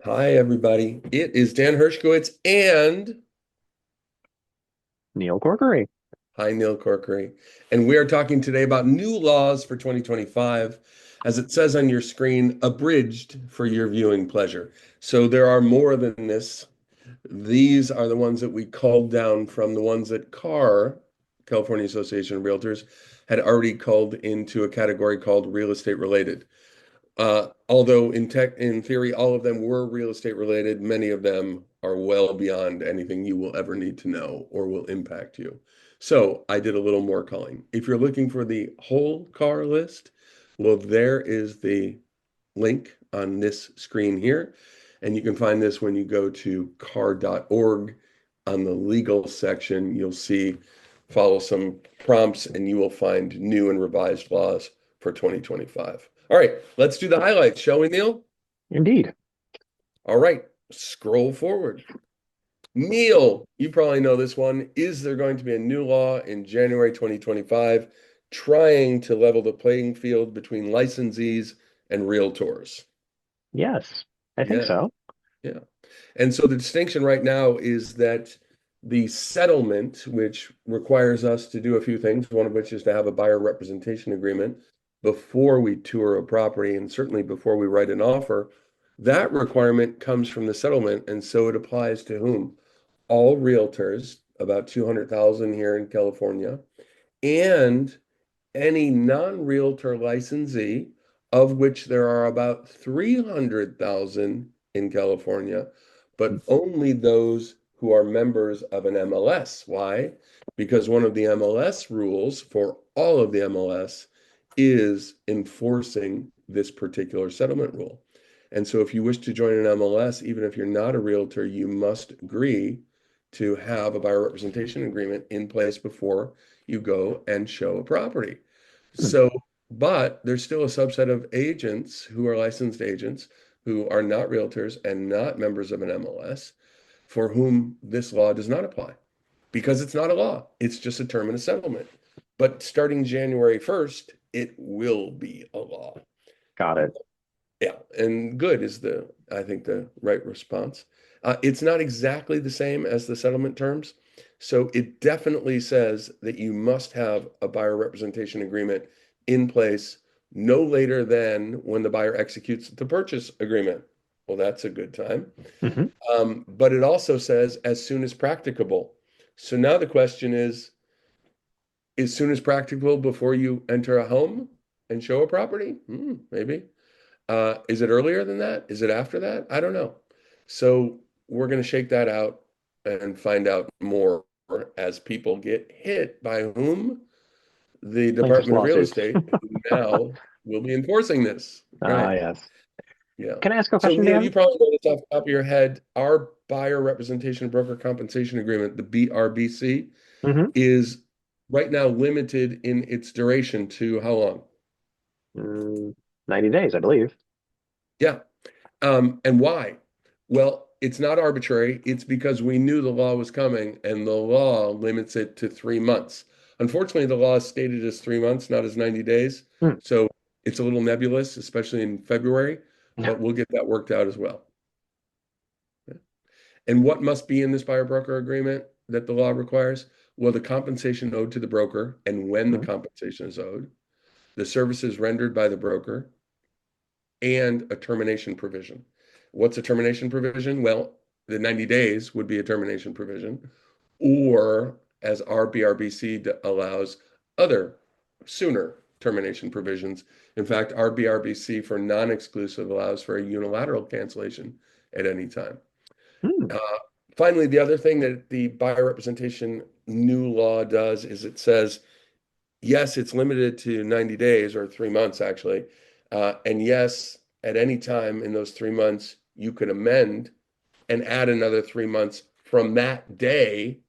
Hi, everybody. It is Dan Hershkowitz and Neal Corkery. hi, Neal Corkery. And we are talking today about new laws for 2025, as it says on your screen, abridged for your viewing pleasure. So there are more than this. These are the ones that we called down from the ones that California Association of Realtors, had already called into a category called real estate related. Although in theory, all of them were real estate related, many of them are well beyond anything you will ever need to know or will impact you. So I did a little more culling. If you're looking for the whole car list, well, there is the link on this screen here. And you can find this when you go to car.org on the legal section. You'll see, follow some prompts, and you will find new and revised laws for 2025. All right, let's do the highlights, shall we, Neal? Indeed. All right, scroll forward. Neal, you probably know this one. Is there going to be a new law in January 2025 trying to level the playing field between licensees and realtors? Yes, I think Yeah, so. yeah. And so the distinction right now is that the settlement, which requires us to do a few things, one of which is to have a buyer representation agreement before we tour a property and certainly before we write an offer, that requirement comes from the settlement. And so it applies to whom? All realtors, about 200,000 here in California, and any non-realtor licensee, of which there are about 300,000 in California, but only those who are members of an MLS. Why? Because one of the MLS rules for all of the MLS is enforcing this particular settlement rule. And so if you wish to join an MLS, even if you're not a realtor, you must agree to have a buyer representation agreement in place before you go and show a property. Hmm. So, but there's still a subset of agents who are licensed agents who are not realtors and not members of an MLS for whom this law does not apply because it's not a law. It's just a term and a settlement. But starting January 1st, it will be a law. Got it. Yeah, and good is I think, the right response. It's not exactly the same as the settlement terms. So it definitely says that you must have a buyer representation agreement in place no later than when the buyer executes the purchase agreement. Well, that's a good time. Hmm. But it also says as soon as practicable. So now the question is, as soon as practicable before you enter a home and show a property? Maybe. Is it earlier than that? Is it after that? I don't know. So we're going to shake that out and find out more as people get hit by whom? The Plaintiff's Department of Real lawsuits. Estate, who now will be enforcing this. Ah, Right. yes. Yeah. Can I ask a So question, Neil, you Dan? probably know this off the top of your head. Our buyer representation broker compensation agreement, the BRBC, Hmm. is right now limited in its duration to how long? Mm, 90 days, I believe. Yeah. And why? Well, it's not arbitrary. It's because we knew the law was coming, and the law limits it to 3 months. Unfortunately, the law is stated as 3 months, not as 90 days. Hmm. So it's a little nebulous, especially in February, but we'll get that worked out as well. And what must be in this buyer broker agreement that the law requires? Well, the compensation owed to the broker and when the Mhm. compensation is owed, the services rendered by the broker, and a termination provision. What's a termination provision? Well, the 90 days would be a termination provision, or as our BRBC allows, other sooner termination provisions. In fact, our BRBC for non-exclusive allows for a unilateral cancellation at any time. Hmm. Uh, Finally, the other thing that the buyer representation new law does is it says, yes, it's limited to 90 days or 3 months, actually. And yes, at any time in those 3 months, you could amend and add another 3 months from that day,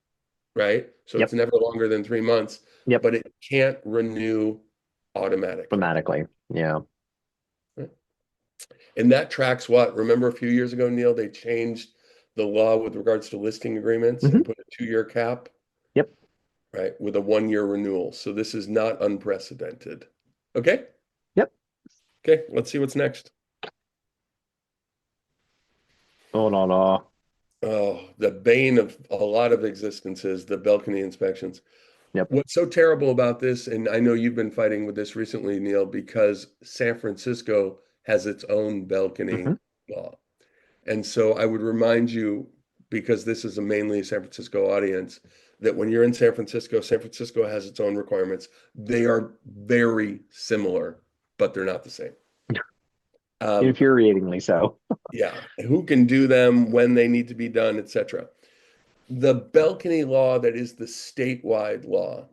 right? So it's Yep. never longer than 3 months, Yep. but it can't renew automatically. Grammatically. Yeah. Right? And that tracks what? Remember a few years ago, Neil, they changed the law with regards to listing agreements Hmm. and put a 2-year cap, Yep. right, with a 1-year renewal. So this is not unprecedented. Okay? Yep. Okay, let's see what's next. Oh, no, no. Oh, the bane of a lot of existences, the balcony inspections. Yep. What's so terrible about this, and I know you've been fighting with this recently, Neil, because San Francisco has its own balcony Hmm. law. And so I would remind you, because this is a mainly San Francisco audience, that when you're in San Francisco, San Francisco has its own requirements. They are very similar, but they're not the same. Um, Infuriatingly so. yeah, who can do them, when they need to be done, etc. The balcony law that is the statewide law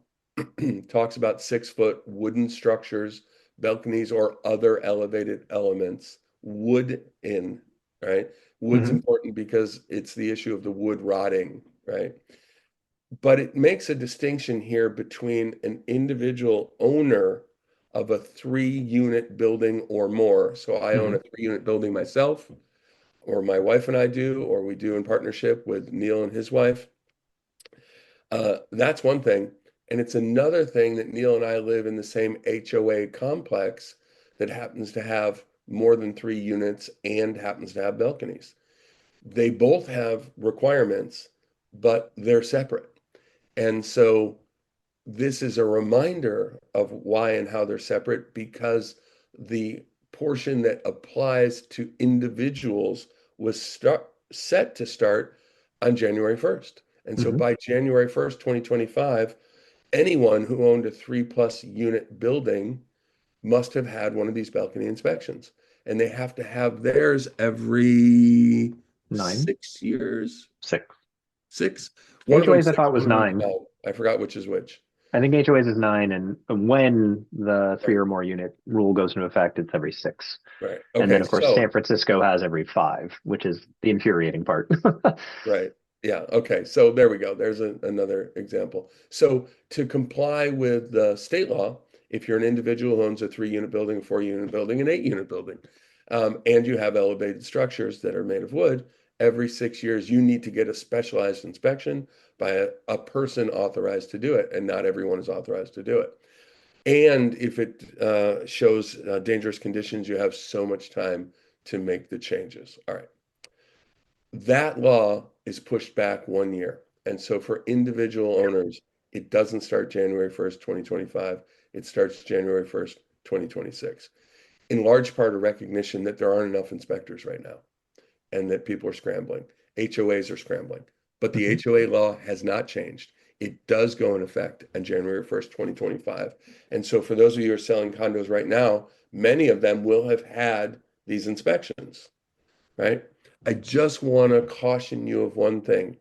talks about 6 foot wooden structures, balconies, or other elevated elements. Wood in, right? Wood's Hmm. important because it's the issue of the wood rotting, right? But it makes a distinction here between an individual owner of a 3 unit building or more. So I own Hmm. a 3 unit building myself, or my wife and I do, or we do in partnership with Neal and his wife. That's one thing. And it's another thing that Neal and I live in the same HOA complex that happens to have more than 3 units and happens to have balconies. They both have requirements, but they're separate. And so this is a reminder of why and how they're separate, because the portion that applies to individuals was set to start on January 1st. And so Hmm. by January 1st, 2025, anyone who owned a 3+ unit building must have had one of these balcony inspections. And they have to have theirs every 9, 6 years. 6. 6. One of them HOAs I 6, thought was one of them 9. 5. I forgot which is which. I think HOAs is 9, and when the three Right. or more unit rule goes into effect, it's every 6. Right. And then, Okay. of course, San So, Francisco has every 5, which is the infuriating part. right. Yeah. Okay. So there we go. There's another example. So to comply with the state law, if you're an individual who owns a 3 unit building, a 4 unit building, an 8 unit building, and you have elevated structures that are made of wood, every 6 years you need to get a specialized inspection by a person authorized to do it, and not everyone is authorized to do it. And if it shows dangerous conditions, you have so much time to make the changes. All right. That law is pushed back 1 year. And so for individual owners, it doesn't start January 1st, 2025. It starts January 1st, 2026. In large part, a recognition that there aren't enough inspectors right now and that people are scrambling. HOAs are scrambling. But the Hmm. HOA law has not changed. It does go in effect on January 1st, 2025. And so for those of you who are selling condos right now, many of them will have had these inspections, right? I just want to caution you of one thing.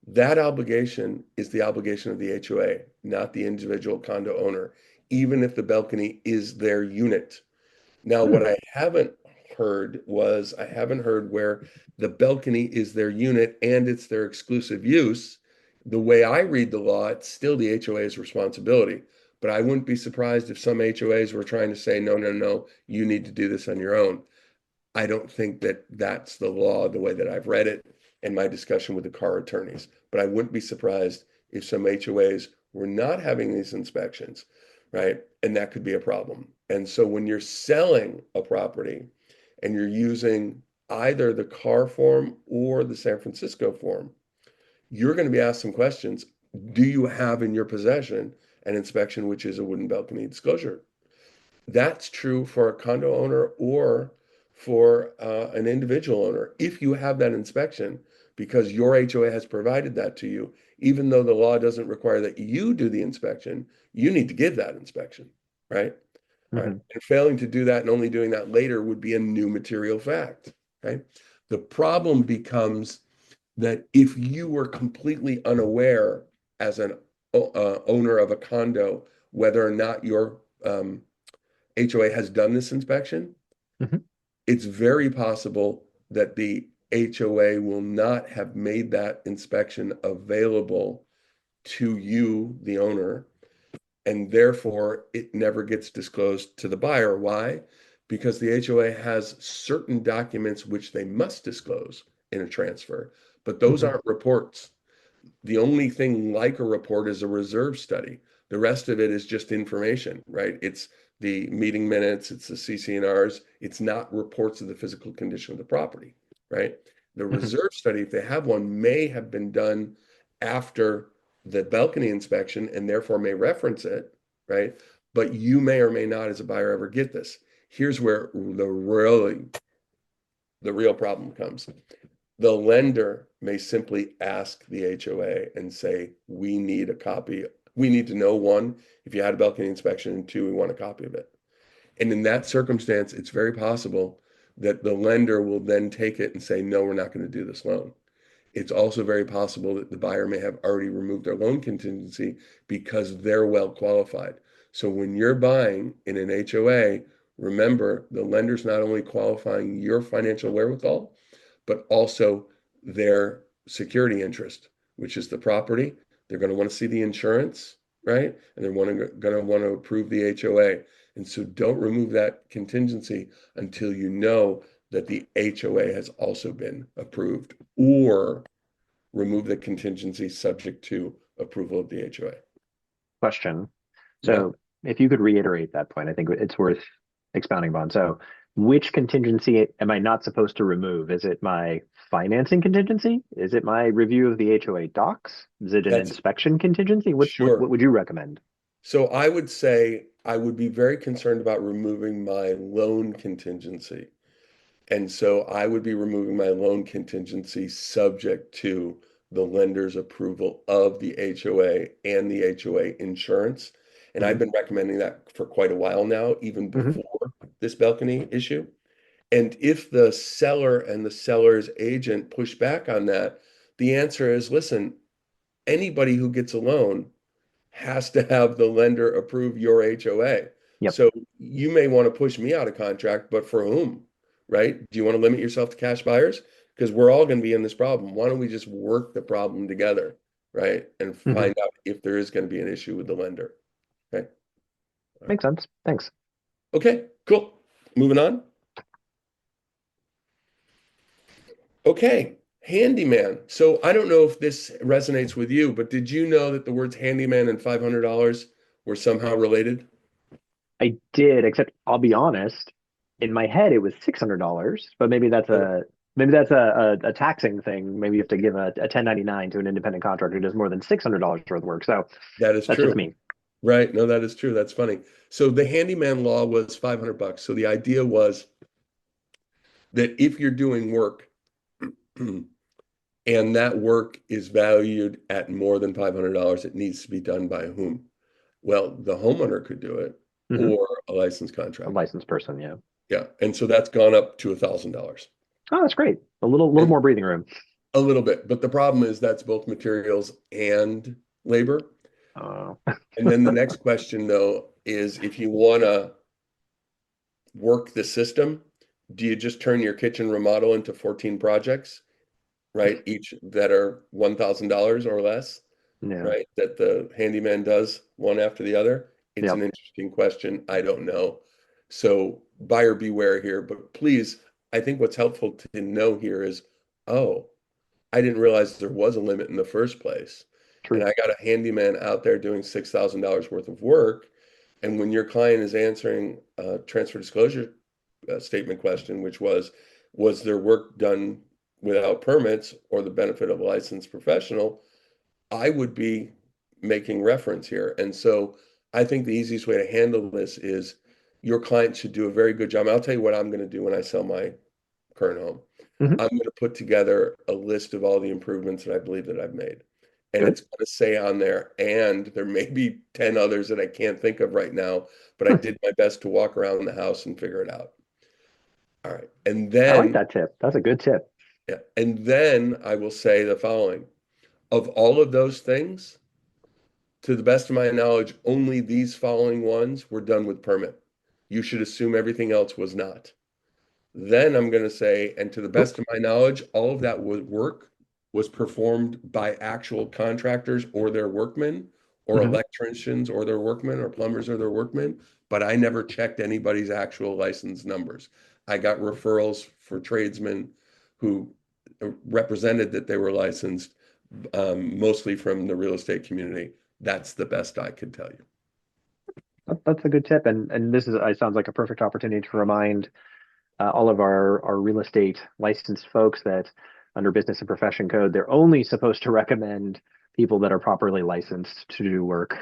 That obligation is the obligation of the HOA, not the individual condo owner, even if the balcony is their unit. Now, Hmm. what I haven't heard where the balcony is their unit and it's their exclusive use. The way I read the law, it's still the HOA's responsibility. But I wouldn't be surprised if some HOAs were trying to say, no, no, no, you need to do this on your own. I don't think that that's the law the way that I've read it in my discussion with the car attorneys. But I wouldn't be surprised if some HOAs were not having these inspections, right? And that could be a problem. And so when you're selling a property and you're using either the car form or the San Francisco form, you're going to be asked some questions. Do you have in your possession an inspection, which is a wooden balcony disclosure? That's true for a condo owner or for an individual owner. If you have that inspection, because your HOA has provided that to you, even though the law doesn't require that you do the inspection, you need to give that inspection, right? All right. Hmm. And failing to do that and only doing that later would be a new material fact, right? The problem becomes that if you were completely unaware as an owner of a condo, whether or not your HOA has done this inspection, Hmm. it's very possible that the HOA will not have made that inspection available to you, the owner, and therefore it never gets disclosed to the buyer. Why? Because the HOA has certain documents which they must disclose in a transfer, but those Hmm. aren't reports. The only thing like a report is a reserve study. The rest of it is just information, right? It's the meeting minutes, it's the CC&Rs. It's not reports of the physical condition of the property, right? The Hmm. reserve study, if they have one, may have been done after the balcony inspection and therefore may reference it, right? But you may or may not, as a buyer, ever get this. Here's where the real problem comes. The lender may simply ask the HOA and say, we need a copy. We need to know, one, if you had a balcony inspection, and two, we want a copy of it. And in that circumstance, it's very possible that the lender will then take it and say, no, we're not going to do this loan. It's also very possible that the buyer may have already removed their loan contingency because they're well qualified. So when you're buying in an HOA, remember the lender's not only qualifying your financial wherewithal, but also their security interest, which is the property. They're going to want to see the insurance, right? And they're going to want to approve the HOA. And so don't remove that contingency until you know that the HOA has also been approved, or remove the contingency subject to approval of the HOA. Question. Yeah, So if you could reiterate that point, I think it's worth expounding upon. So which contingency am I not supposed to remove? Is it my financing contingency? Is it my review of the HOA docs? Is it an that's inspection contingency? What sure. would you recommend? So I would say I would be very concerned about removing my loan contingency. And so I would be removing my loan contingency subject to the lender's approval of the HOA and the HOA insurance. And Hmm. I've been recommending that for quite a while now, even Hmm. before this balcony issue. And if the seller and the seller's agent push back on that, the answer is, listen, anybody who gets a loan has to have the lender approve your HOA. Yep. So you may want to push me out of contract, but for whom, right? Do you want to limit yourself to cash buyers? Because we're all going to be in this problem. Why don't we just work the problem together, right? And Hmm. find out if there is going to be an issue with the lender. Okay. All right. Makes sense. Thanks. Okay, cool. Moving on. Okay, handyman. So I don't know if this resonates with you, but did you know that the words handyman and $500 were somehow related? I did, except I'll be honest, in my head it was $600, but maybe that's a taxing thing. Maybe you have to give a 1099 to an independent contractor who does more than $600 worth of work. So That is that's just true. me. Right. No, that is true. That's funny. So the handyman law was 500 bucks. So the idea was that if you're doing work and that work is valued at more than $500, it needs to be done by whom? Well, the homeowner could do it, Hmm. or a licensed A contractor. licensed person, yeah. Yeah. And so that's gone up to $1,000. Oh, that's great. A little And more breathing room. a little bit. But the problem is that's both materials and labor. Uh, And then the next question, though, is if you want to work the system, do you just turn your kitchen remodel into 14 projects, right? Each that are $1,000 or less, yeah. right? That the handyman does one after the other. It's an Yep. interesting question. I don't know. So buyer beware here, but please, I think what's helpful to know here is, oh, I didn't realize there was a limit in the first place. And True. I got a handyman out there doing $6,000 worth of work. And when your client is answering a transfer disclosure statement question, which was their work done without permits or the benefit of a licensed professional, I would be making reference here. And so I think the easiest way to handle this is your client should do a very good job. I'll tell you what I'm going to do when I sell my current home. Hmm. I'm going to put together a list of all the improvements that I believe that I've made. And Good. it's going to say on there, and there may be 10 others that I can't think of right now, but I Hmm. did my best to walk around the house and figure it out. All right. And I like then, that tip. That's a good tip. yeah, and then I will say the following. Of all of those things, to the best of my knowledge, only these following ones were done with permit. You should assume everything else was not. Then I'm going to say, and to the Oop. best of my knowledge, all of that work was performed by actual contractors or their workmen, or Hmm. electricians or their workmen, or plumbers or their workmen. But I never checked anybody's actual license numbers. I got referrals for tradesmen who represented that they were licensed, mostly from the real estate community. That's the best I could tell you. That's a good tip. And this is it sounds like a perfect opportunity to remind all of our real estate licensed folks that under business and profession code, they're only supposed to recommend people that are properly licensed to do work.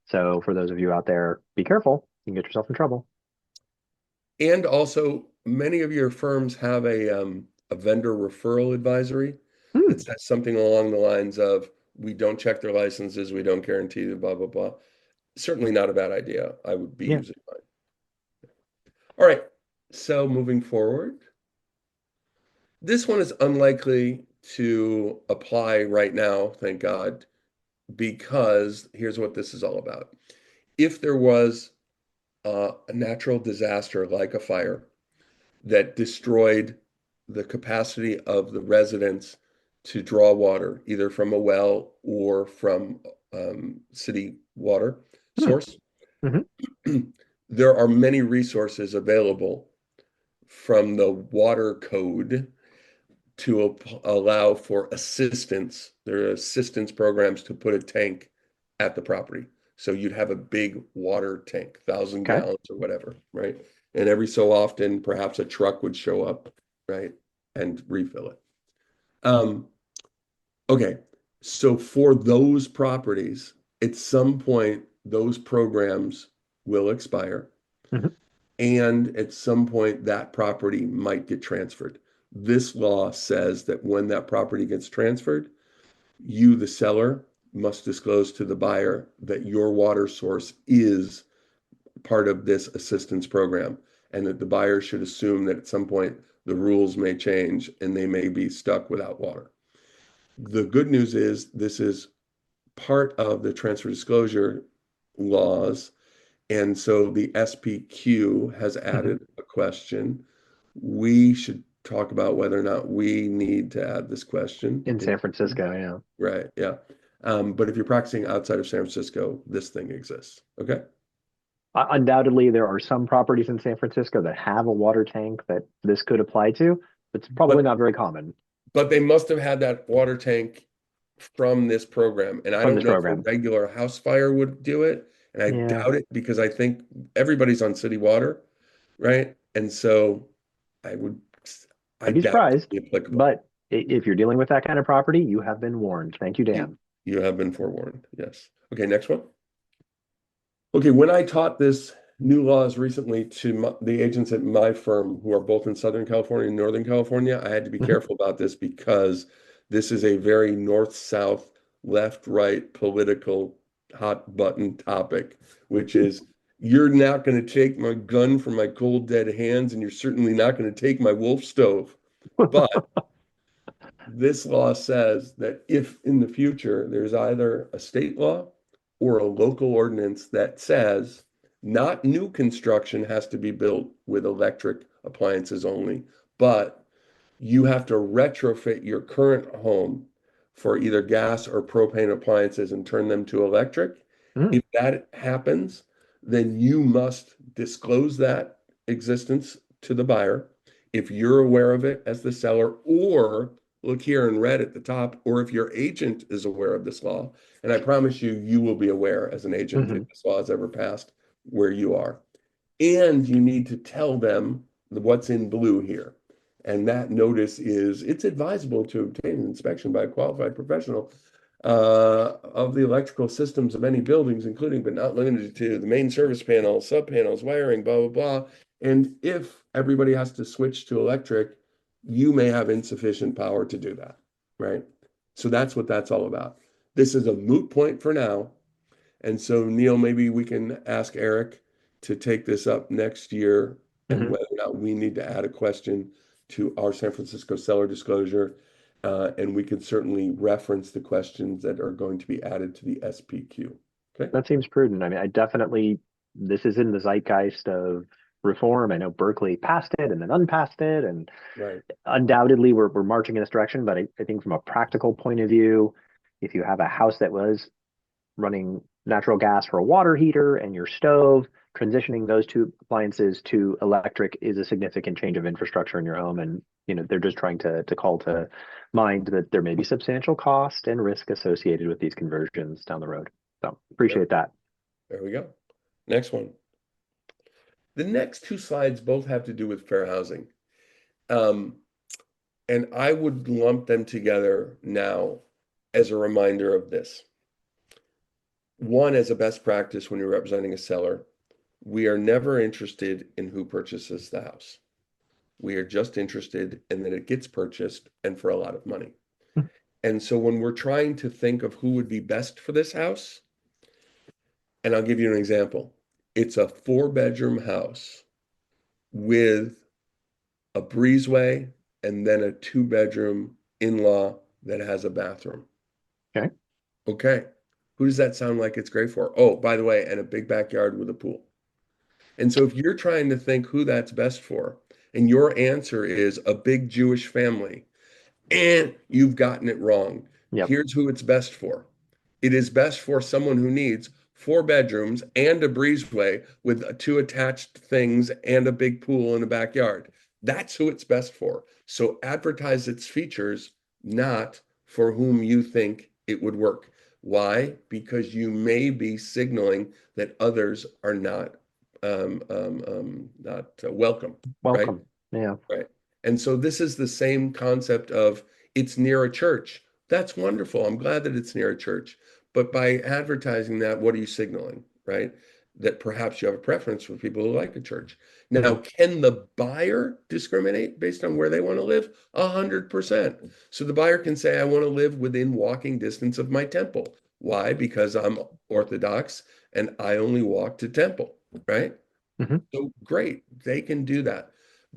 So for those of you out there, be careful. You can get yourself in trouble. And also, many of your firms have a vendor referral advisory that Hmm. says something along the lines of, we don't check their licenses, we don't guarantee the blah, blah, blah. Certainly not a bad idea. I would be Yeah. using mine. All right. So moving forward, this one is unlikely to apply right now, thank God, because here's what this is all about. If there was a natural disaster like a fire that destroyed the capacity of the residents to draw water, either from a well or from city water Hmm. source, Hmm. there are many resources available from the water code to allow for assistance. There are assistance programs to put a tank at the property. So you'd have a big water tank, 1,000 Okay. gallons or whatever, right? And every so often, perhaps a truck would show up, right, and refill it. Um, okay, so for those properties, at some point, those programs will expire. Hmm. And at some point, that property might get transferred. This law says that when that property gets transferred, you, the seller, must disclose to the buyer that your water source is part of this assistance program, and that the buyer should assume that at some point the rules may change and they may be stuck without water. The good news is this is part of the transfer disclosure laws, and so the SPQ has Hmm. added a question. We should talk about whether or not we need to add this question. In San Francisco, yeah. Right, yeah. But if you're practicing outside of San Francisco, this thing exists. Okay. Undoubtedly, there are some properties in San Francisco that have a water tank that this could apply to. It's probably But not very common but they must have had that water tank from this program. And I from don't this know if a program. regular house fire would do it. And I Yeah, doubt it because I think everybody's on city water, right? And so I would, I I'd be doubt it surprised, would be applicable. but if you're dealing with that kind of property, you have been warned. Thank you, You, Dan. you have been forewarned. Yes. Okay, next one. Okay, when I taught this new laws recently to the agents at my firm, who are both in Southern California and Northern California, I had to be Mhm. careful about this because this is a very north-south, left-right political hot button topic, which is, you're not going to take my gun from my cold dead hands, and you're certainly not going to take my wolf stove. But this law says that if in the future there's either a state law or a local ordinance that says not new construction has to be built with electric appliances only, but you have to retrofit your current home for either gas or propane appliances and turn them to electric. Mm, If that happens, then you must disclose that existence to the buyer if you're aware of it as the seller, or look here in red at the top, or if your agent is aware of this law. And I promise you, you will be aware as an agent if mhm, this law has ever passed where you are. And you need to tell them what's in blue here. And that notice is, it's advisable to obtain an inspection by a qualified professional of the electrical systems of any buildings, including but not limited to the main service panel, sub panels, wiring, blah, blah, blah. And if everybody has to switch to electric, you may have insufficient power to do that, right? So that's what that's all about. This is a moot point for now. And so, Neal, maybe we can ask Eric to take this up next year, and mhm. whether or not we need to add a question to our San Francisco seller disclosure. And we can certainly reference the questions that are going to be added to the SPQ. Okay. That seems prudent. I mean, I definitely, this is in the zeitgeist of reform. I know Berkeley passed it and then unpassed it, and Right. undoubtedly we're marching in this direction. But I think from a practical point of view, if you have a house that was running natural gas for a water heater and your stove, transitioning those two appliances to electric is a significant change of infrastructure in your home. And they're just trying to call to mind that there may be substantial cost and risk associated with these conversions down the road. So Yep. appreciate that. There we go. Next one. The next two slides both have to do with fair housing. Um, And I would lump them together now as a reminder of this. One, as a best practice when you're representing a seller, we are never interested in who purchases the house. We are just interested in that it gets purchased and for a lot of money. And so when we're trying to think of who would be best for this house, and I'll give you an example. It's a 4-bedroom house with a breezeway and then a 2-bedroom in-law that has a bathroom. Okay. Okay. Who does that sound like it's great for? Oh, by the way, and a big backyard with a pool. And so if you're trying to think who that's best for, and your answer is a big Jewish family, and you've gotten it wrong. Yep. Here's who it's best for. It is best for someone who needs 4 bedrooms and a breezeway with two attached things and a big pool in a backyard. That's who it's best for. So advertise its features, not for whom you think it would work. Why? Because you may be signaling that others are not welcome, right? Welcome. Yeah. Right. And so this is the same concept of it's near a church. That's wonderful. I'm glad that it's near a church. But by advertising that, what are you signaling, right? That perhaps you have a preference for people who like a church. Now, Hmm. can the buyer discriminate based on where they want to live? 100%. So the buyer can say, I want to live within walking distance of my temple. Why? Because I'm Orthodox and I only walk to temple, right? Hmm. So great, they can do that.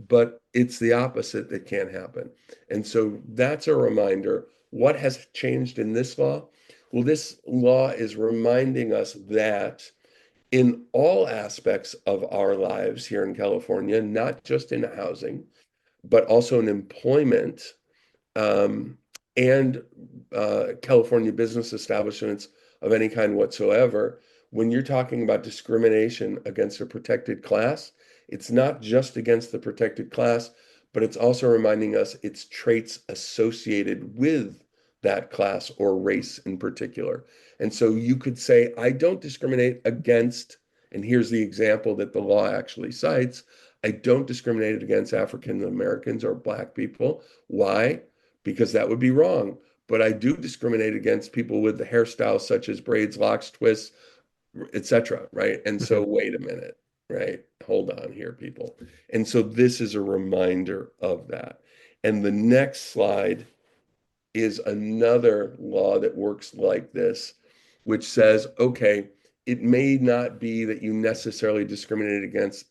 But it's the opposite that can't happen. And so that's a reminder. What has changed in this law? Well, this law is reminding us that in all aspects of our lives here in California, not just in housing, but also in employment, um, and California business establishments of any kind whatsoever, when you're talking about discrimination against a protected class, it's not just against the protected class, but it's also reminding us its traits associated with that class or race in particular. And so you could say, I don't discriminate against, and here's the example that the law actually cites, I don't discriminate against African Americans or Black people. Why? Because that would be wrong. But I do discriminate against people with the hairstyles such as braids, locks, twists, etc. Right? And Hmm. so, wait a minute, right? Hold on here, people. And so, this is a reminder of that. And the next slide is another law that works like this, which says, okay, it may not be that you necessarily discriminate against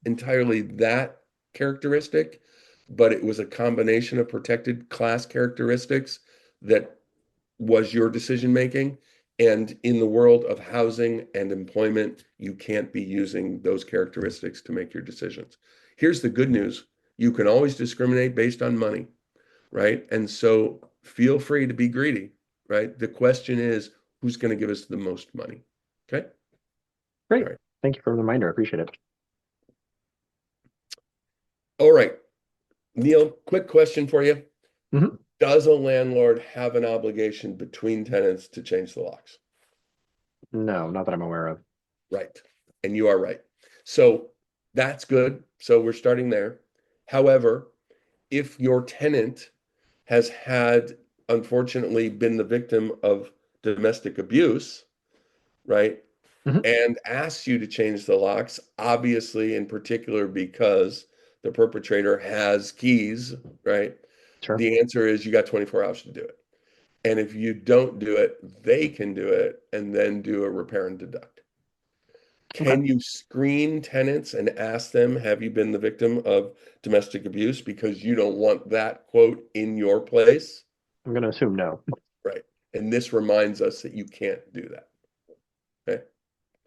entirely that characteristic, but it was a combination of protected class characteristics that was your decision making. And in the world of housing and employment, you can't be using those characteristics to make your decisions. Here's the good news. You can always discriminate based on money, right? And so feel free to be greedy, right? The question is, who's going to give us the most money? Okay. All Great. right. Thank you for the reminder. I appreciate it. All right. Neal, quick question for you. Hmm. Does a landlord have an obligation between tenants to change the locks? No, not that I'm aware of. Right. And you are right. So that's good. So we're starting there. However, if your tenant has had, unfortunately, been the victim of domestic abuse, right, Hmm. and asks you to change the locks, obviously, in particular, because the perpetrator has keys, right, Sure. the answer is you got 24 hours to do it. And if you don't do it, they can do it and then do a repair and deduct. Okay. Can you screen tenants and ask them, have you been the victim of domestic abuse? Because you don't want that quote in your place. I'm going to assume no. Right. And this reminds us that you can't do that. Okay.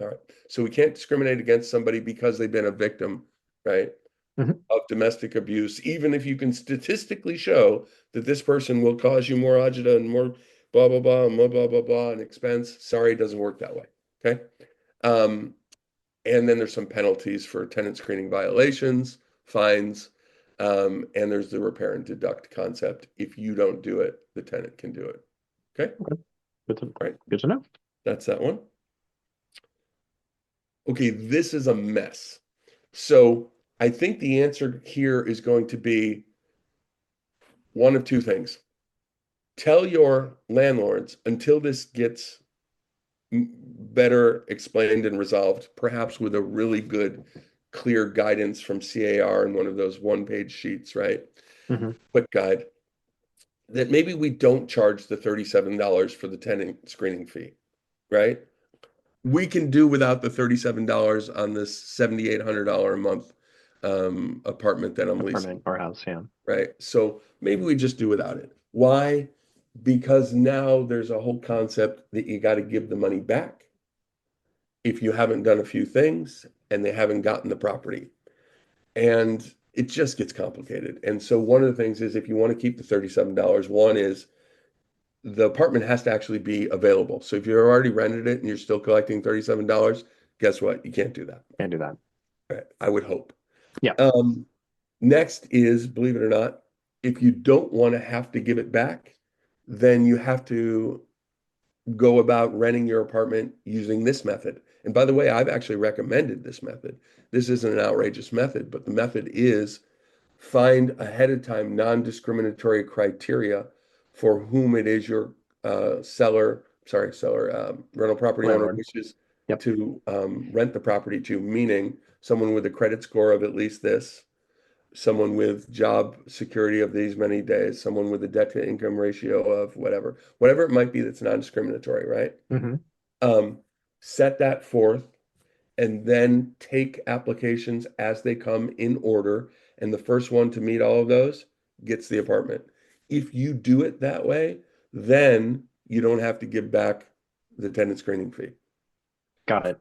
All right. So we can't discriminate against somebody because they've been a victim, right, Hmm. of domestic abuse, even if you can statistically show that this person will cause you more agita and more blah, blah, blah, and blah, blah, blah, blah, and expense. Sorry, it doesn't work that way. Okay. Um, And then there's some penalties for tenant screening violations, fines, and there's the repair and deduct concept. If you don't do it, the tenant can do it. Okay, Okay. Good to, all right, good to know. that's that one. Okay, this is a mess. So I think the answer here is going to be one of two things. Tell your landlords until this gets better explained and resolved, perhaps with a really good, clear guidance from CAR in one of those one-page sheets, right? Hmm. Quick guide, that maybe we don't charge the $37 for the tenant screening fee, right? We can do without the $37 on this $7,800 a month apartment that I'm A leasing, permanent warehouse, yeah. right? So maybe we just do without it. Why? Because now there's a whole concept that you got to give the money back if you haven't done a few things and they haven't gotten the property. And it just gets complicated. And so one of the things is if you want to keep the $37, one is the apartment has to actually be available. So if you've already rented it and you're still collecting $37, guess what? You can't do that. Can't do that. Right. I would hope. Yeah, Um, Next is, believe it or not, if you don't want to have to give it back, then you have to go about renting your apartment using this method. And by the way, I've actually recommended this method. This isn't an outrageous method, but the method is find ahead of time non-discriminatory criteria for whom it is your rental property owner landlord. wishes Yep. to rent the property to, meaning someone with a credit score of at least this, someone with job security of these many days, someone with a debt to income ratio of whatever it might be that's non-discriminatory, right? Hmm. Um, Set that forth and then take applications as they come in order. And the first one to meet all of those gets the apartment. If you do it that way, then you don't have to give back the tenant screening fee. Got it.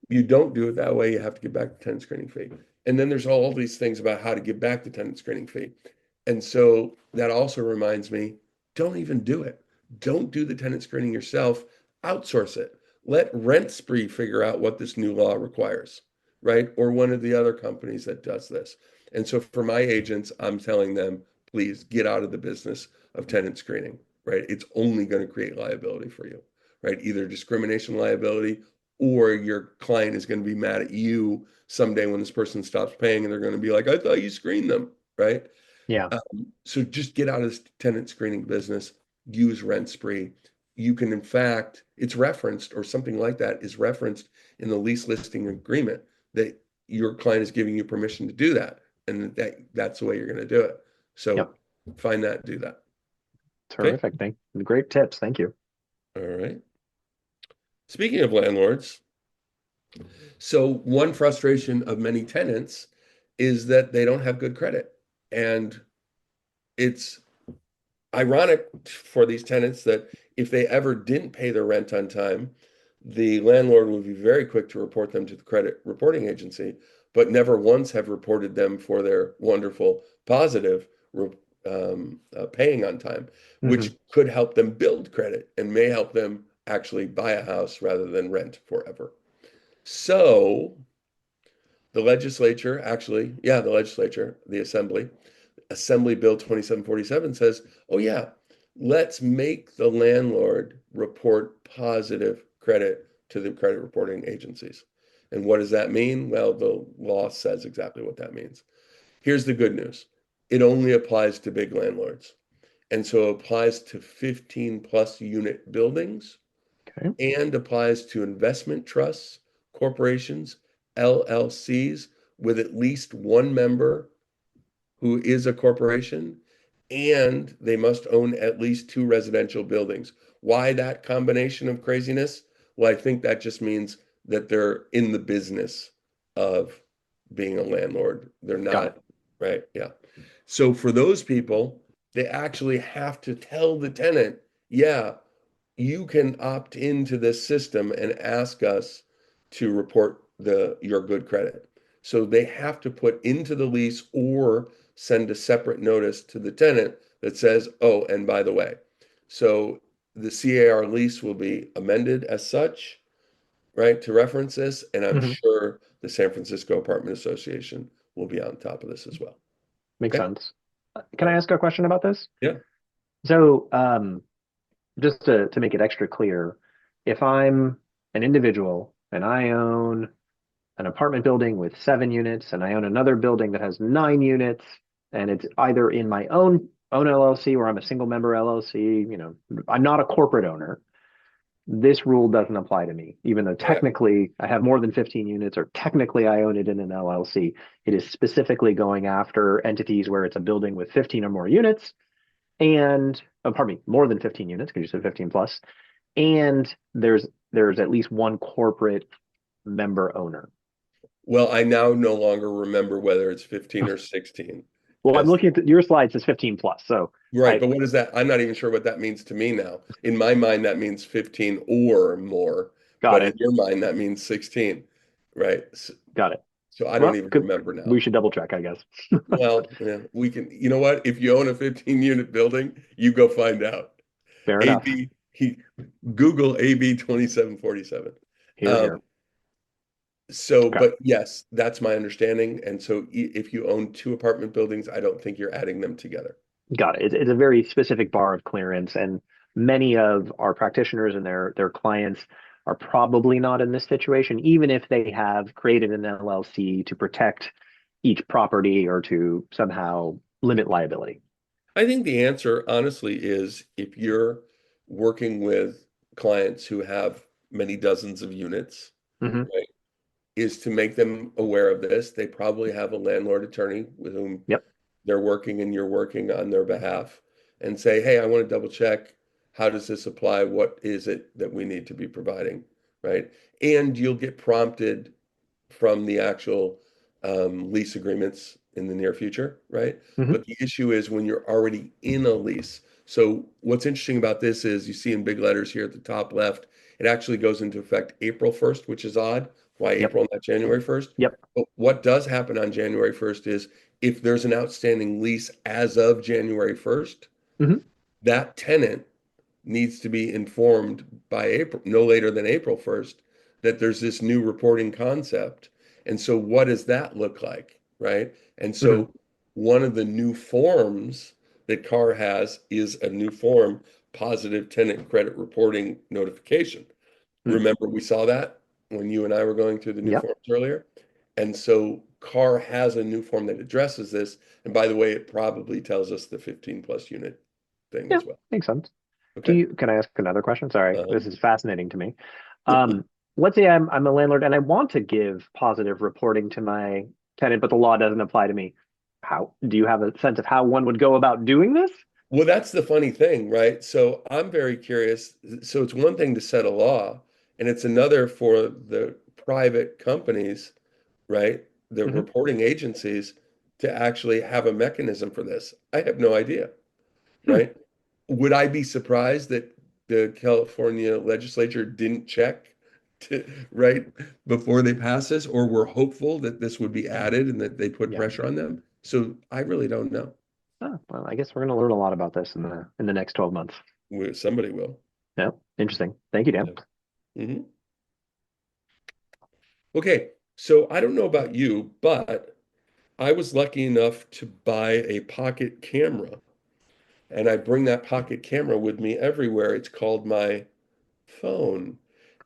You don't do it that way, you have to give back the tenant screening fee. And then there's all these things about how to give back the tenant screening fee. And so that also reminds me, don't even do it. Don't do the tenant screening yourself. Outsource it. Let Rent Spree figure out what this new law requires, right? Or one of the other companies that does this. And so for my agents, I'm telling them, please get out of the business of tenant screening, right? It's only going to create liability for you, right? Either discrimination liability or your client is going to be mad at you someday when this person stops paying and they're going to be like, I thought you screened them, right? Yeah. So just get out of this tenant screening business, use Rent Spree. You can, in fact, it's referenced or something like that is referenced in the lease listing agreement that your client is giving you permission to do that. And that's the way you're going to do it. So Yep. find that, do that. Okay. Terrific. Great tips. Thank you. All right. Speaking of landlords, so one frustration of many tenants is that they don't have good credit. And it's ironic for these tenants that if they ever didn't pay their rent on time, the landlord would be very quick to report them to the credit reporting agency, but never once have reported them for their wonderful positive paying on time, Hmm. which could help them build credit and may help them actually buy a house rather than rent forever. So the legislature, actually, yeah, the legislature, the Assembly Bill 2747 says, oh, yeah, let's make the landlord report positive credit to the credit reporting agencies. And what does that mean? Well, the law says exactly what that means. Here's the good news. It only applies to big landlords. And so it applies to 15 plus unit buildings Okay. and applies to investment trusts, corporations, LLCs with at least one member who is a corporation, and they must own at least two residential buildings. Why that combination of craziness? Well, I think that just means that they're in the business of being a landlord. They're Got not, it. right? Yeah. So for those people, they actually have to tell the tenant, yeah, you can opt into this system and ask us to report your good credit. So they have to put into the lease or send a separate notice to the tenant that says, oh, and by the way, so the CAR lease will be amended as such, right, to reference this. And I'm Hmm. sure the San Francisco Apartment Association will be on top of this as well. Makes Okay. sense. All Can I right. ask a question about this? Yeah. So, just to make it extra clear, if I'm an individual and I own an apartment building with 7 units and I own another building that has 9 units, and it's either in my own own an LLC or I'm a single member LLC, I'm not a corporate owner, this rule doesn't apply to me, even though Yeah. technically I have more than 15 units or technically I own it in an LLC. It is specifically going after entities where it's a building with 15 or more units and, pardon me, more than 15 units because you said 15 plus. And there's at least one corporate member owner. Well, I now no longer remember whether it's 15 or 16 Well, I'm as looking at your slide says 15 plus. So right, I but what is that? I'm not even sure what that means to me now. In my mind, that means 15 or more, got but in it. your mind, that means 16, right? Got it. So I don't Well, even remember now. we should double check, I guess. Well, yeah, we can, you know what? If you own a 15 unit building, you go find out. Fair enough. AB, he, Google AB 2747. Here, Um, here. so, Okay. but yes, that's my understanding. And so if you own two apartment buildings, I don't think you're adding them together. Got it. It's a very specific bar of clearance, and many of our practitioners and their clients are probably not in this situation, even if they have created an LLC to protect each property or to somehow limit liability. I think the answer, honestly, is if you're working with clients who have many dozens of units, Hmm. right, is to make them aware of this. They probably have a landlord attorney with whom Yep. they're working and you're working on their behalf and say, hey, I want to double check. How does this apply? What is it that we need to be providing? Right. And you'll get prompted from the actual lease agreements in the near future, right? Hmm. But the issue is when you're already in a lease. So what's interesting about this is you see in big letters here at the top left, it actually goes into effect April 1st, which is odd. Why Yep. April, not January 1st? Yep. But what does happen on January 1st is if there's an outstanding lease as of January 1st, Hmm. that tenant needs to be informed by April, no later than April 1st, that there's this new reporting concept. And so what does that look like, right? And Hmm. so one of the new forms that CAR has is a new form, positive tenant credit reporting notification. Remember, we saw that when you and I were going through the new Yep. forms earlier. And so CAR has a new form that addresses this. And by the way, it probably tells us the 15 plus unit thing Yeah. as well. Makes sense. Okay. Can I ask another question? Sorry, Uh, this is fascinating to me. Let's say I'm a landlord and I want to give positive reporting to my tenant, but the law doesn't apply to me. How do you have a sense of how one would go about doing this? Well, that's the funny thing, right? So I'm very curious. So it's one thing to set a law, and it's another for the private companies, right? The Hmm. reporting agencies to actually have a mechanism for this. I have no idea, Hmm. right? Would I be surprised that the California legislature didn't check to, right before they pass this, or were hopeful that this would be added and that they put Yeah. pressure on them? So I really don't know. Oh, well, I guess we're going to learn a lot about this in the next 12 months. Somebody will. Yeah. Interesting. Thank you, Dan. Yeah. Mhm. Okay, so I don't know about you, but I was lucky enough to buy a pocket camera, and I bring that pocket camera with me everywhere. It's called my phone.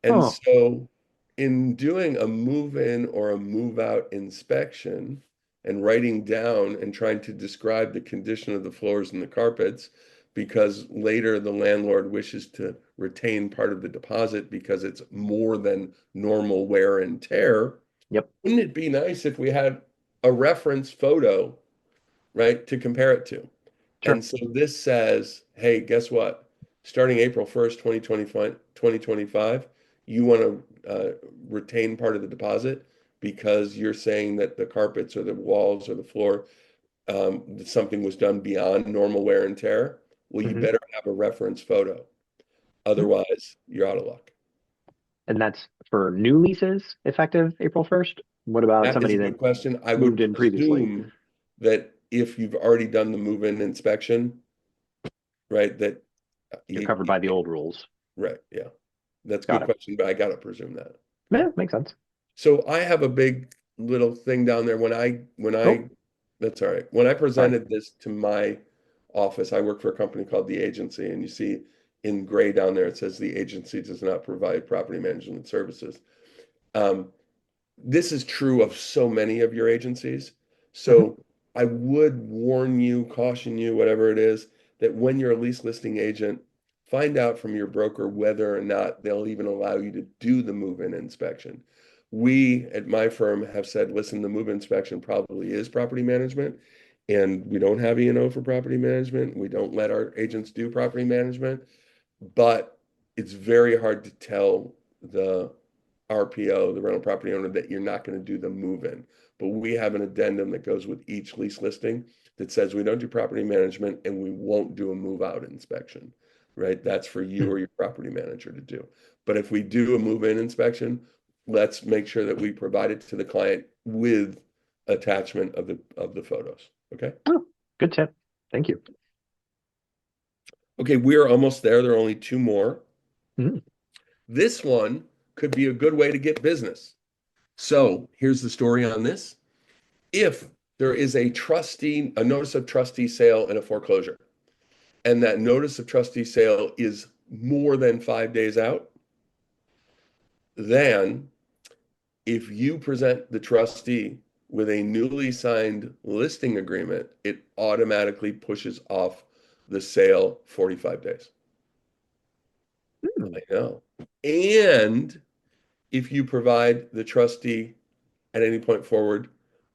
And Oh, so, in doing a move in or a move out inspection and writing down and trying to describe the condition of the floors and the carpets, because later the landlord wishes to retain part of the deposit because it's more than normal wear and tear, yep. wouldn't it be nice if we had a reference photo, right, to compare it to? Sure. And so this says, hey, guess what? Starting April 1st, 2025, you want to retain part of the deposit because you're saying that the carpets or the walls or the floor, that something was done beyond normal wear and tear. Well, you Hmm. better have a reference photo. Otherwise, you're out of luck. And that's for new leases effective April 1st. What about That is somebody a that good question. I moved would in previously? presume that if you've already done the move-in inspection, right, that You're you, covered by the old rules. right, yeah. That's a Got good it. question, but I gotta presume that. Yeah, makes sense. So I have a big little thing down there Oh, that's all right. When I sorry. presented this to my office, I work for a company called The Agency, and you see in gray down there, it says the agency does not provide property management services. Um, this is true of so many of your agencies. Hmm. So I would warn you, caution you, whatever it is, that when you're a lease listing agent, find out from your broker whether or not they'll even allow you to do the move-in inspection. We at my firm have said, listen, the move-in inspection probably is property management, and we don't have E&O for property management. We don't let our agents do property management, but it's very hard to tell the RPO, the rental property owner, that you're not going to do the move-in. But we have an addendum that goes with each lease listing that says we don't do property management and we won't do a move-out inspection, right? That's for you Hmm. or your property manager to do. But if we do a move-in inspection, let's make sure that we provide it to the client with attachment of the photos. Okay. Oh, good tip. Thank you. Okay, we are almost there. There are only two more. Hmm. This one could be a good way to get business. So here's the story on this. If there is a notice of trustee sale and a foreclosure, and that notice of trustee sale is more than 5 days out, then if you present the trustee with a newly signed listing agreement, it automatically pushes off the sale 45 days. Hmm. I know. And if you provide the trustee at any point forward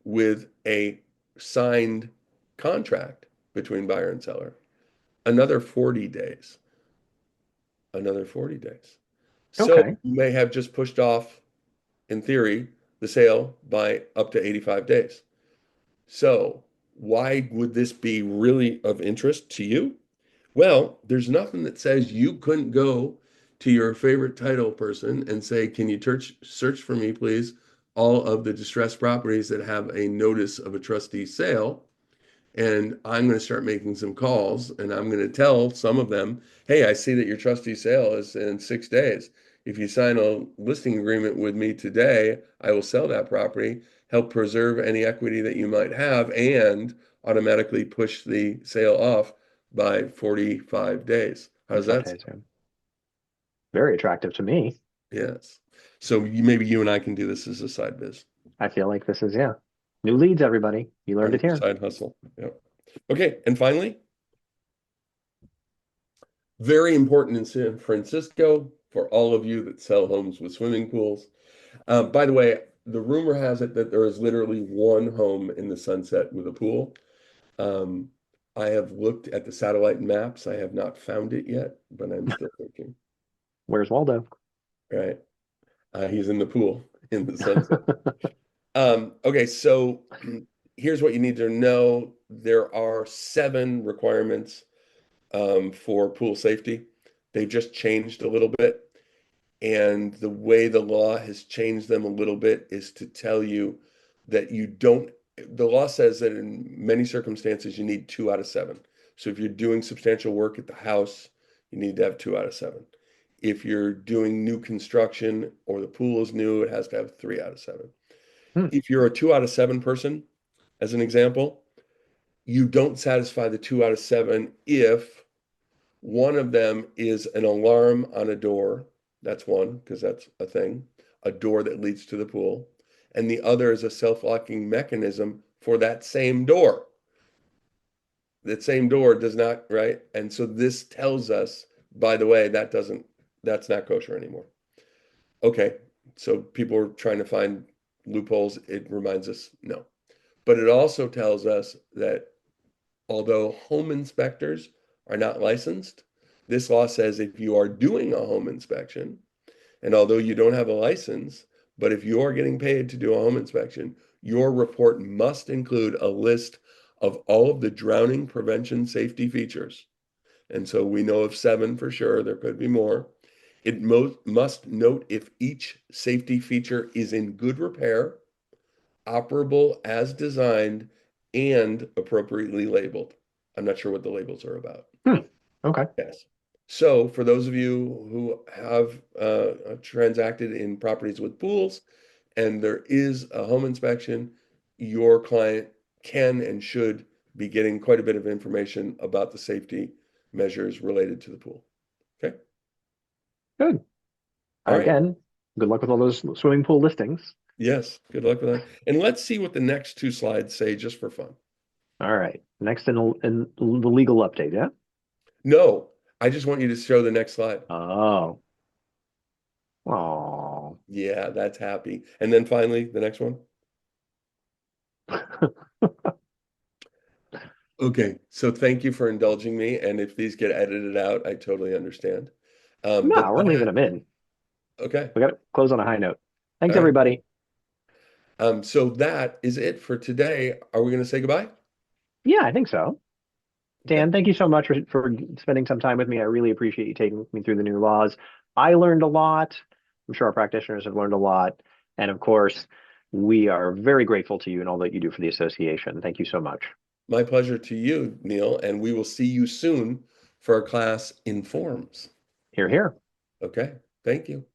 with a signed contract between buyer and seller, another 40 days, another 40 days. So Okay. you may have just pushed off, in theory, the sale by up to 85 days. So why would this be really of interest to you? Well, there's nothing that says you couldn't go to your favorite title person and say, can you search for me, please, all of the distressed properties that have a notice of a trustee sale? And I'm going to start making some calls and I'm going to tell some of them, hey, I see that your trustee sale is in 6 days. If you sign a listing agreement with me today, I will sell that property, help preserve any equity that you might have, and automatically push the sale off by 45 days. How does 45 that days. sound? Yeah. Very attractive to me. Yes. So maybe you and I can do this as a side biz. I feel like this is, yeah. New leads, everybody. You Our learned new it here. side hustle. Yep. Okay. And finally, very important in San Francisco for all of you that sell homes with swimming pools. By the way, the rumor has it that there is literally one home in the Sunset with a pool. Um, I have looked at the satellite maps. I have not found it yet, but I'm still looking. Where's Waldo? Right. He's in the pool in the Sunset. Okay, so here's what you need to know. There are 7 requirements for pool safety. They've just changed a little bit. And the way the law has changed them a little bit is to tell you that you don't, the law says that in many circumstances you need 2 out of 7. So if you're doing substantial work at the house, you need to have 2 out of 7. If you're doing new construction or the pool is new, it has to have 3 out of 7. Hmm. If you're a 2 out of 7 person, as an example, you don't satisfy the 2 out of 7 if one of them is an alarm on a door. That's one, because that's a thing, a door that leads to the pool. And the other is a self-locking mechanism for that same door. That same door does not, right? And so this tells us, by the way, that's not kosher anymore. Okay, so people are trying to find loopholes. It reminds us, no. But it also tells us that although home inspectors are not licensed, this law says if you are doing a home inspection, and although you don't have a license, but if you're getting paid to do a home inspection, your report must include a list of all of the drowning prevention safety features. And so we know of 7 for sure, there could be more. It must note if each safety feature is in good repair, operable as designed, and appropriately labeled. I'm not sure what the labels are about. Hmm. Okay. Yes. So for those of you who have transacted in properties with pools and there is a home inspection, your client can and should be getting quite a bit of information about the safety measures related to the pool. Okay. Good. All right. Again, good luck with all those swimming pool listings. Yes. Good luck with that. And let's see what the next 2 slides say just for fun. All right. Next in the legal update, yeah? No, I just want you to show the next slide. Oh. Oh. Yeah, that's happy. And then finally, the next one. Okay, so thank you for indulging me. And if these get edited out, I totally understand. No, But we're leaving that, them in. okay, We got to close on a high note. Thanks, all right. everybody. So that is it for today. Are we going to say goodbye? Yeah, I think so. Okay. Dan, thank you so much for spending some time with me. I really appreciate you taking me through the new laws. I learned a lot. I'm sure our practitioners have learned a lot. And of course, we are very grateful to you and all that you do for the association. Thank you so much. My pleasure to you, Neil, and we will see you soon for our class in forms. Here, here. Okay. Thank you.